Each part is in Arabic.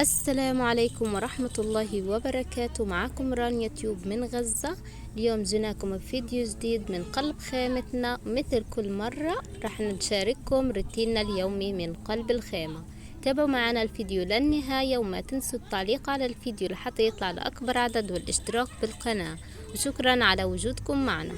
السلام عليكم ورحمة الله وبركاته. معكم رانيا تيوب من غزة. اليوم جيناكم بفيديو جديد من قلب خيمتنا. مثل كل مرة راح نشارككم روتيننا اليومي من قلب الخيمة. تابعوا معنا الفيديو للنهاية وما تنسوا التعليق على الفيديو لحتى يطلع لأكبر عدد والاشتراك بالقناة، وشكرا على وجودكم معنا.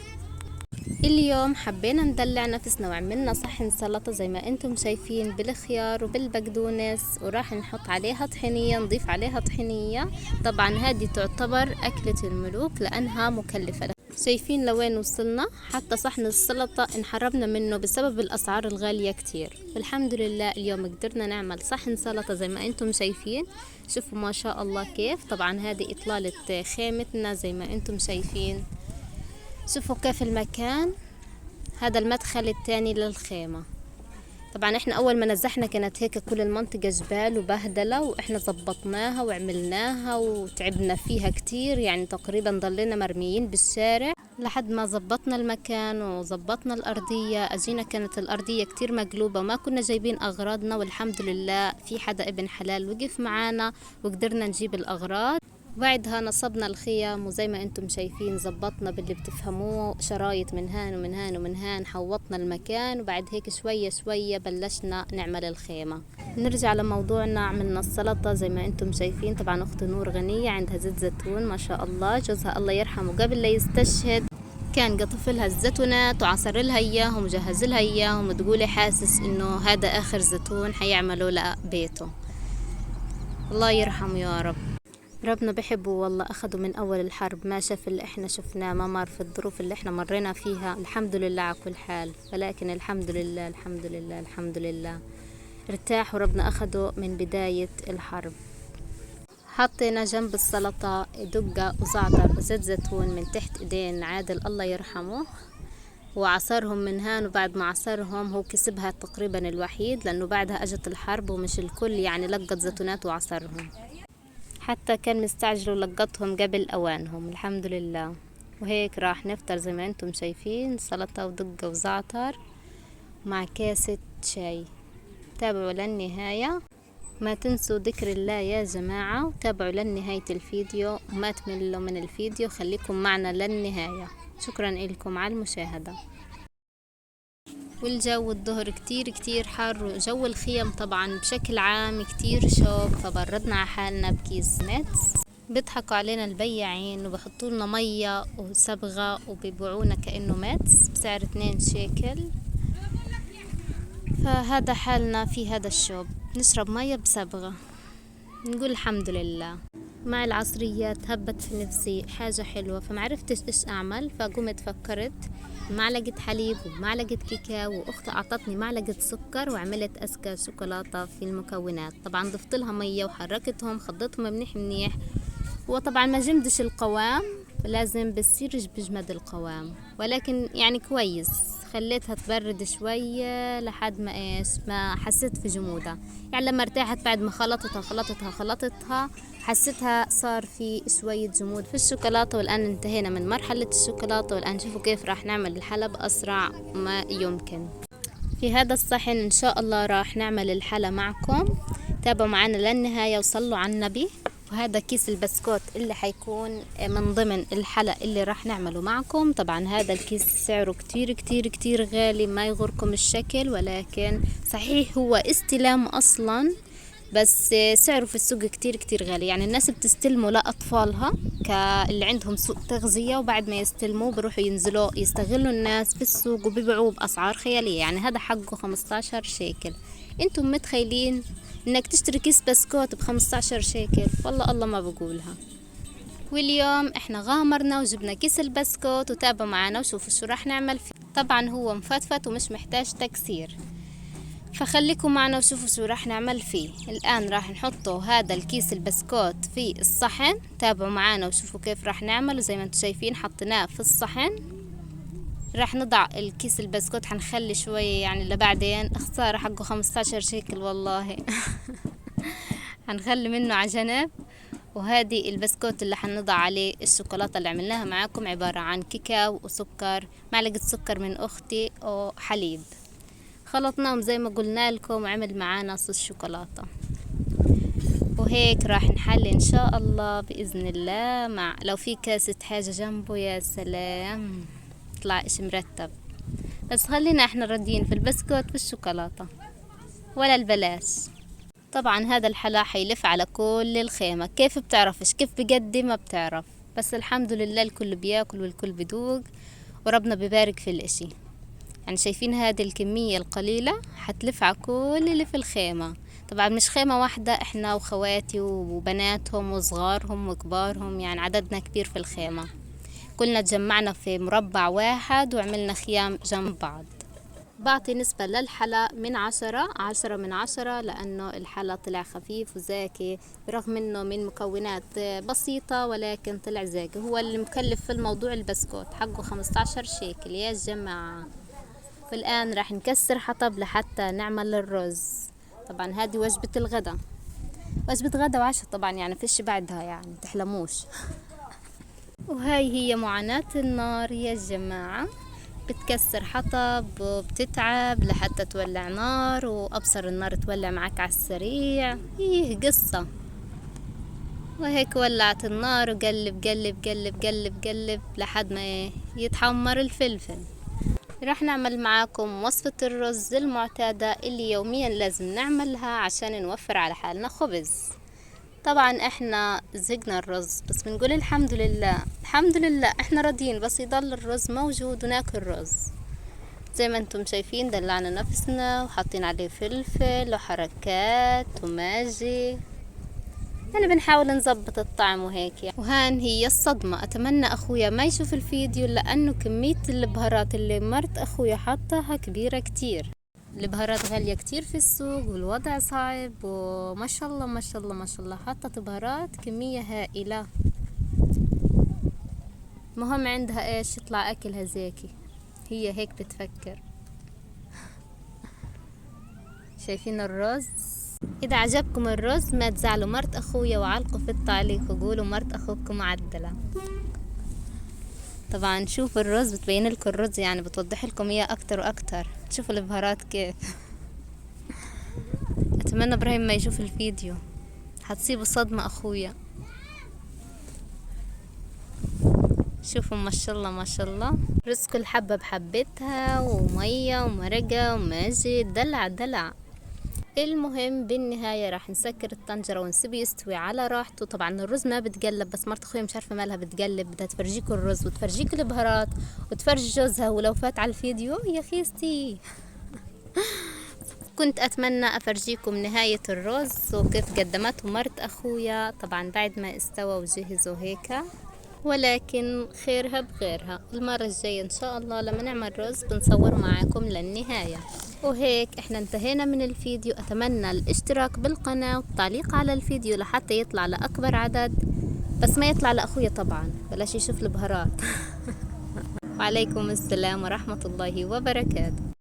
اليوم حبينا ندلع نفسنا وعملنا صحن سلطة زي ما انتم شايفين بالخيار وبالبقدونس، وراح نحط عليها طحينية، نضيف عليها طحينية. طبعا هذه تعتبر أكلة الملوك لأنها مكلفة. شايفين لوين وصلنا؟ حتى صحن السلطة انحرمنا منه بسبب الأسعار الغالية كتير، والحمد لله اليوم قدرنا نعمل صحن سلطة زي ما انتم شايفين. شوفوا ما شاء الله كيف. طبعا هذه إطلالة خيمتنا زي ما انتم شايفين. شوفوا كيف المكان. هذا المدخل الثاني للخيمة. طبعا احنا اول ما نزحنا كانت هيك كل المنطقة جبال وبهدلة، واحنا زبطناها وعملناها وتعبنا فيها كتير، يعني تقريبا ضلينا مرميين بالشارع لحد ما زبطنا المكان وزبطنا الأرضية. أجينا كانت الأرضية كتير مقلوبة وما كنا جايبين أغراضنا، والحمد لله في حدا ابن حلال وقف معانا وقدرنا نجيب الأغراض. بعدها نصبنا الخيم وزي ما انتم شايفين زبطنا باللي بتفهموه، شرايط من هان ومن هان ومن هان، حوطنا المكان، وبعد هيك شوية شوية بلشنا نعمل الخيمة. نرجع لموضوعنا. عملنا السلطة زي ما انتم شايفين. طبعا اخت نور غنية عندها زيت زيتون ما شاء الله، جوزها الله يرحمه قبل لا يستشهد كان قطف لها الزيتونات وعصر لها اياهم وجهز لها اياهم، وتقولي حاسس انه هذا اخر زيتون حيعملوا لبيته. الله يرحمه يا رب. ربنا بحبه والله. أخده من أول الحرب، ما شاف اللي إحنا شفناه، ما مر في الظروف اللي إحنا مرينا فيها. الحمد لله على كل حال، ولكن الحمد لله الحمد لله الحمد لله ارتاح وربنا أخده من بداية الحرب. حطينا جنب السلطة دقة وزعتر وزيت زيتون من تحت إيدين عادل الله يرحمه، وعصرهم من هان. وبعد ما عصرهم هو كسبها تقريبا الوحيد، لأنه بعدها أجت الحرب ومش الكل يعني لقط زيتونات وعصرهم، حتى كان مستعجل ولقطهم قبل أوانهم. الحمد لله. وهيك راح نفطر زي ما انتم شايفين، سلطة ودقة وزعتر مع كاسة شاي. تابعوا للنهاية، ما تنسوا ذكر الله يا جماعة، وتابعوا لنهاية الفيديو وما تملوا من الفيديو، خليكم معنا للنهاية. شكرا لكم على المشاهدة. والجو الظهر كتير كتير حر، وجو الخيم طبعا بشكل عام كتير شوب، فبردنا على حالنا بكيس ميتس. بيضحكوا علينا البياعين وبحطوا لنا مية وصبغة وبيبيعونا كأنه ميتس بسعر 2 شيكل. فهذا حالنا في هذا الشوب، نشرب مية بصبغة، نقول الحمد لله. مع العصريات هبت في نفسي حاجة حلوة، فمعرفتش ايش اعمل، فقمت فكرت معلقة حليب ومعلقة كاكاو، واختي اعطتني معلقة سكر، وعملت اسكى شوكولاتة في المكونات. طبعا ضفت لها مية وحركتهم، خضتهم منيح منيح. وطبعا ما جمدش القوام، لازم بصير بجمد القوام، ولكن يعني كويس. خليتها تبرد شوية لحد ما ايش ما حسيت في جمودها، يعني لما ارتاحت بعد ما خلطتها حسيتها صار في شوية جمود في الشوكولاتة. والآن انتهينا من مرحلة الشوكولاتة، والآن شوفوا كيف راح نعمل الحلب أسرع ما يمكن. في هذا الصحن إن شاء الله راح نعمل الحلا معكم. تابعوا معنا للنهاية وصلوا على النبي. وهذا كيس البسكوت اللي حيكون من ضمن الحلا اللي راح نعمله معكم. طبعا هذا الكيس سعره كتير كتير كتير غالي، ما يغركم الشكل، ولكن صحيح هو استلام أصلا، بس سعره في السوق كتير كتير غالي. يعني الناس بتستلمه لأطفالها اللي عندهم سوء تغذية، وبعد ما يستلموه بروحوا ينزلوا يستغلوا الناس في السوق وبيبيعوه بأسعار خيالية. يعني هذا حقه 15 شيكل. انتم متخيلين انك تشتري كيس بسكوت ب15 شيكل؟ والله الله ما بقولها. واليوم احنا غامرنا وجبنا كيس البسكوت، وتابعوا معنا وشوفوا شو راح نعمل فيه. طبعا هو مفتفت ومش محتاج تكسير، فخليكم معنا وشوفوا شو راح نعمل فيه. الآن راح نحطه هذا الكيس البسكوت في الصحن. تابعوا معنا وشوفوا كيف راح نعمل. وزي ما انتم شايفين حطيناه في الصحن. راح نضع الكيس البسكوت، حنخلي شوية يعني لبعدين، خسارة حقه 15 شيكل والله. هنخلي منه على جنب. وهذه البسكوت اللي حنضع عليه الشوكولاتة اللي عملناها معاكم، عبارة عن كاكاو وسكر، معلقة سكر من أختي وحليب، خلطناهم زي ما قلنا لكم، وعمل معانا صوص شوكولاتة. وهيك راح نحلي ان شاء الله باذن الله، مع لو في كاسة حاجة جنبه يا سلام، يطلع اشي مرتب. بس خلينا احنا راضيين في البسكوت والشوكولاتة ولا البلاش. طبعا هذا الحلا حيلف على كل الخيمة، كيف بتعرفش كيف بقدم ما بتعرف، بس الحمد لله الكل بياكل والكل بدوق وربنا بيبارك في الاشي. يعني شايفين هذه الكمية القليلة حتلف على كل اللي في الخيمة. طبعا مش خيمة واحدة، احنا وخواتي وبناتهم وصغارهم وكبارهم، يعني عددنا كبير في الخيمة. كلنا تجمعنا في مربع واحد وعملنا خيام جنب بعض. بعطي نسبة للحلا من 10 من 10، لأنه الحلا طلع خفيف وزاكي، برغم انه من مكونات بسيطة ولكن طلع زاكي. هو اللي مكلف في الموضوع البسكوت، حقه 15 شيكل يا جماعة. والآن راح نكسر حطب لحتى نعمل الرز. طبعا هذه وجبة الغداء، وجبة غدا وعشاء طبعا، يعني فيش بعدها يعني تحلموش. وهاي هي معاناة النار يا جماعة، بتكسر حطب وبتتعب لحتى تولع نار، وأبصر النار تولع معك على السريع، ايه قصة. وهيك ولعت النار وقلب قلب قلب قلب قلب لحد ما يتحمر الفلفل. راح نعمل معاكم وصفة الرز المعتادة اللي يوميا لازم نعملها عشان نوفر على حالنا خبز. طبعا احنا زهقنا الرز، بس بنقول الحمد لله الحمد لله، احنا راضيين بس يضل الرز موجود وناكل رز. زي ما انتم شايفين دلعنا نفسنا وحاطين عليه فلفل وحركات وماجي، يعني بنحاول نظبط الطعم وهيك يعني. وهان هي الصدمة، اتمنى اخويا ما يشوف الفيديو لانه كمية البهارات اللي مرت اخويا حطها كبيرة كتير. البهارات غالية كتير في السوق والوضع صعب، وما شاء الله ما شاء الله ما شاء الله حطت بهارات كمية هائلة. مهم عندها ايش يطلع اكلها زيكي، هي هيك بتفكر. شايفين الرز؟ اذا عجبكم الرز ما تزعلوا مرت اخويا وعلقوا في التعليق وقولوا مرت اخوكم معدلة. طبعا شوفوا الرز بتبين لكم الرز، يعني بتوضح لكم اياه اكتر واكتر. شوفوا البهارات كيف. اتمنى ابراهيم ما يشوف الفيديو، حتصيبه صدمة اخويا. شوفوا ما شاء الله ما شاء الله، رز كل حبة بحبتها ومية ومرقة وماجي، دلع دلع. المهم بالنهاية راح نسكر الطنجرة ونسيبه يستوي على راحته. طبعا الرز ما بتقلب، بس مرت اخويا مش عارفة مالها بتقلب، بدها تفرجيكوا الرز وتفرجيكوا البهارات وتفرجي جوزها، ولو فات على الفيديو يا خيستي. كنت اتمنى افرجيكم نهاية الرز وكيف قدمته مرت اخويا، طبعا بعد ما استوى وجهزوا هيك، ولكن خيرها بغيرها. المرة الجاية ان شاء الله لما نعمل رز بنصور معاكم للنهاية. وهيك احنا انتهينا من الفيديو. اتمنى الاشتراك بالقناة والتعليق على الفيديو لحتى يطلع لأكبر عدد، بس ما يطلع لأخويا طبعا، بلاش يشوف البهارات. وعليكم السلام ورحمة الله وبركاته.